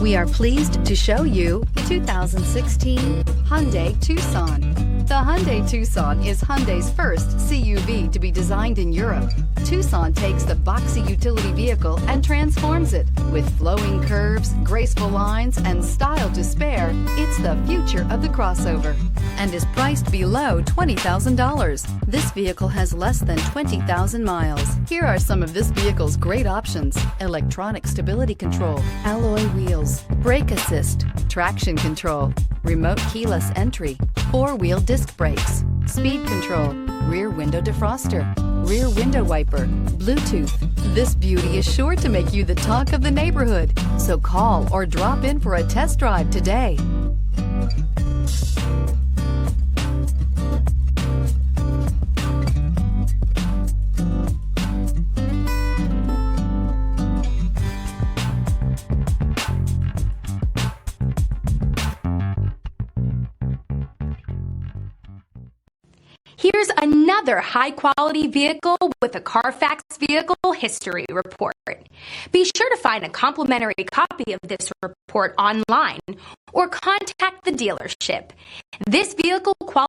We are pleased to show you 2016 Hyundai Tucson. The Hyundai Tucson is Hyundai's first CUV to be designed in Europe. Tucson takes the boxy utility vehicle and transforms it. With flowing curves, graceful lines, and style to spare, it's the future of the crossover and is priced below $20,000. This vehicle has less than 20,000 miles. Here are some of this vehicle's great options: electronic stability control, alloy wheels, brake assist, traction control, remote keyless entry, four-wheel disc brakes, speed control, rear window defroster, rear window wiper, Bluetooth. This beauty is sure to make you the talk of the neighborhood. So call or drop in for a test drive today. Here's another high-quality vehicle with a Carfax Vehicle History Report. Be sure to find a complimentary copy of this report online or contact the dealership. This vehicle qualifies